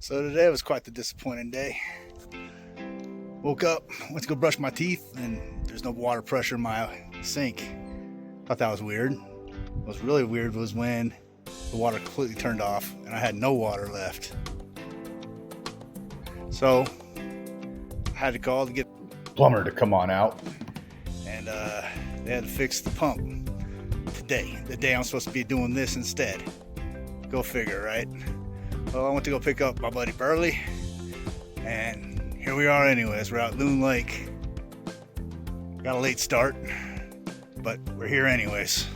So today was quite the disappointing day. Woke up, went to go brush my teeth, and there's no water pressure in my sink. Thought that was weird. What was really weird was when the water completely turned off and I had no water left. So I had to call to get a plumber to come on out, and they had to fix the pump today, the day I'm supposed to be doing this instead. Go figure, right? Well, I went to go pick up my buddy Burley, and here we are anyways. We're out Loon Lake. Got a late start, but we're here anyways.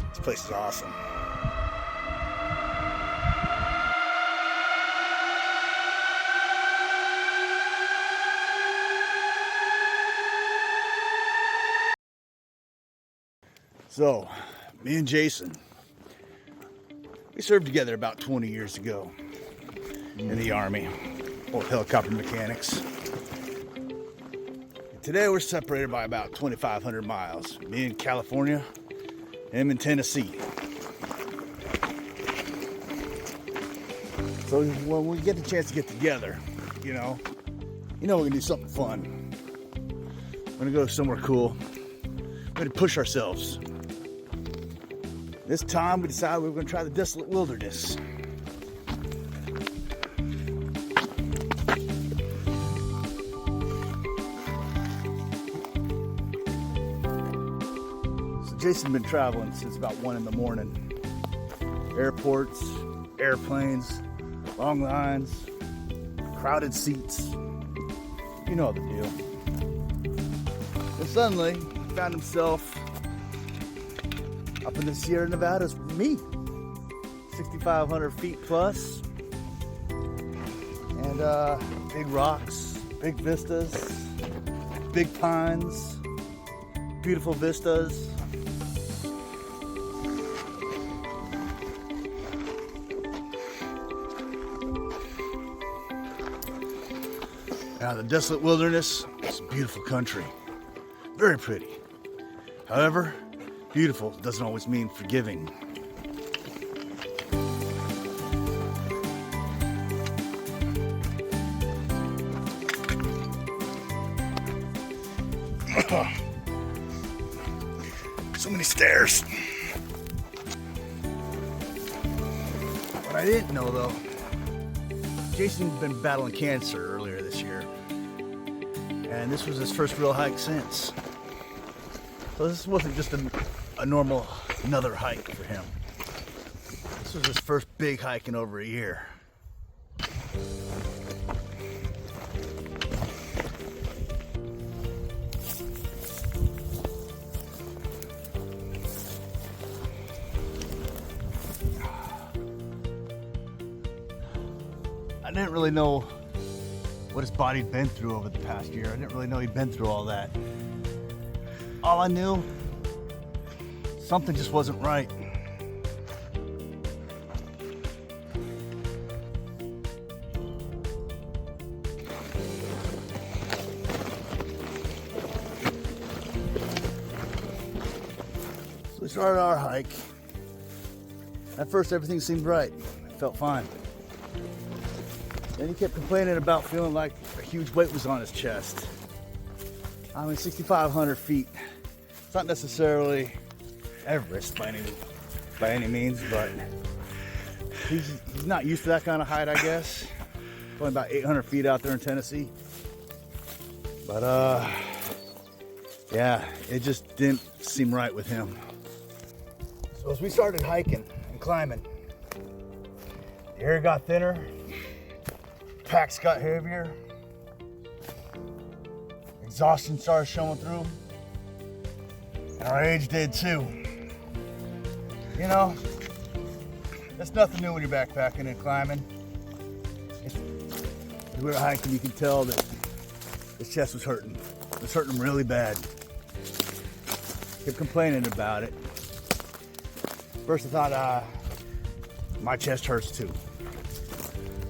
This place is awesome. So, me and Jason, we served together about 20 years ago in the Army, both helicopter mechanics. And today we're separated by about 2,500 miles. Me in California, him in Tennessee. So when we get the chance to get together, you know we're gonna do something fun. We're gonna go somewhere cool. We're gonna push ourselves. This time we decided we were going to try the desolate wilderness. So Jason's been traveling since about 1 in the morning. Airports, airplanes, long lines, crowded seats. You know the deal. And suddenly he found himself up in the Sierra Nevadas with me, 6,500 feet plus, and big rocks, big vistas, big pines, beautiful vistas. Now the desolate wilderness is a beautiful country, very pretty. However, beautiful doesn't always mean forgiving. So many stairs. What I didn't know though, Jason's been battling cancer earlier this year, and this was his first real hike since. So this wasn't just a normal another hike for him. This was his first big hike in over a year. I didn't really know what his body'd been through over the past year. I didn't really know he'd been through all that. All I knew, something just wasn't right. So we started our hike. At first everything seemed right. I felt fine. Then he kept complaining about feeling like a huge weight was on his chest. I mean, 6,500 feet. It's not necessarily Everest by any means, but he's not used to that kind of height, I guess. Only about 800 feet out there in Tennessee. But yeah, it just didn't seem right with him. So as we started hiking and climbing, the air got thinner, packs got heavier, exhaustion started showing through, and our age did too. You know, it's nothing new when you're backpacking and climbing. As we were hiking, you could tell that his chest was hurting. It was hurting him really bad. Kept complaining about it. First I thought, my chest hurts too.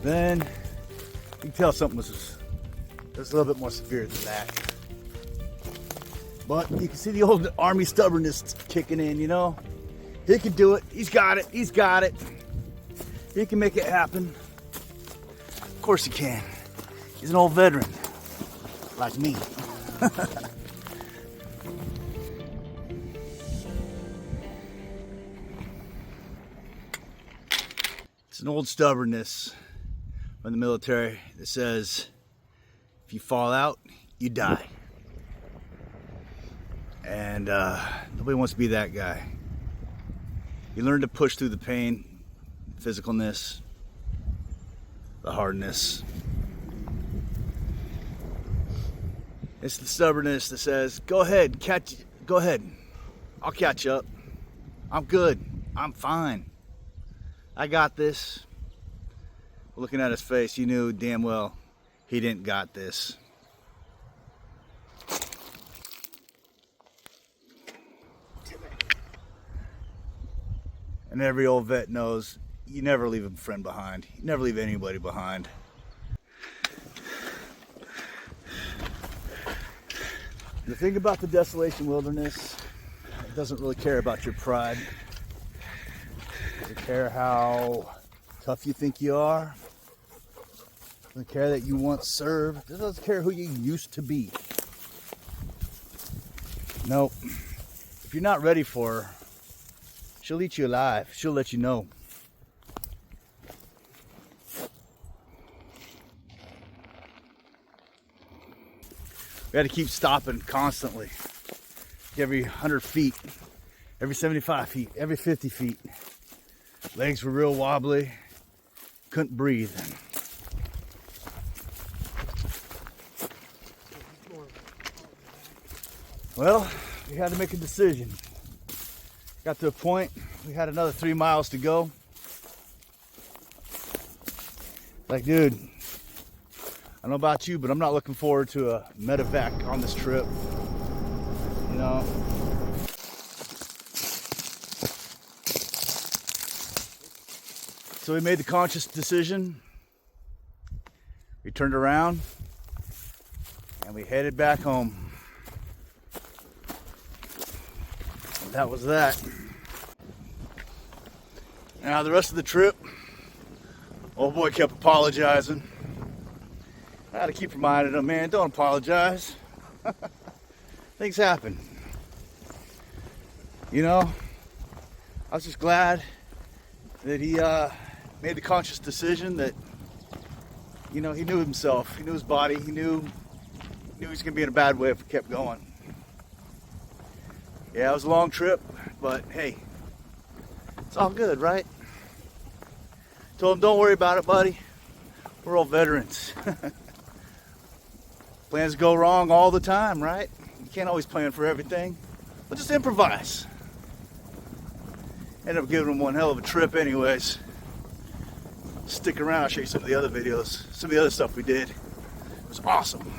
Then you can tell something was a little bit more severe than that. But you can see the old Army stubbornness kicking in, you know? He can do it. He's got it. He's got it. He can make it happen. course he can. He's an old veteran, like me. It's an old stubbornness from the military that says, if you fall out, you die. And nobody wants to be that guy. You learn to push through the pain, physicalness, the hardness. It's the stubbornness that says, go ahead, go ahead. I'll catch up. I'm good. I'm fine. I got this. Looking at his face, you knew damn well he didn't got this. And every old vet knows you never leave a friend behind. You never leave anybody behind. The thing about the Desolation Wilderness, it doesn't really care about your pride. It doesn't care how tough you think you are. It doesn't care that you once served. It doesn't care who you used to be. Nope. If you're not ready for her, she'll eat you alive. She'll let you know. We had to keep stopping constantly. Every 100 feet, every 75 feet, every 50 feet. Legs were real wobbly. Couldn't breathe. Well, we had to make a decision. Got to a point, we had another 3 miles to go. Like, dude, I don't know about you, but I'm not looking forward to a medevac on this trip. You know? So we made the conscious decision. We turned around and we headed back home. And that was that. Now the rest of the trip, old boy kept apologizing. I had to keep reminding him, man, don't apologize. Things happen. You know, I was just glad that he made the conscious decision that, you know, he knew himself, he knew his body, he knew he was gonna be in a bad way if we kept going. Yeah, it was a long trip, but hey, it's all good, right? Told him, don't worry about it, buddy. We're all veterans. Plans go wrong all the time, right? You can't always plan for everything. But just improvise. Ended up giving him one hell of a trip anyways. Stick around, I'll show you some of the other videos, some of the other stuff we did. It was awesome.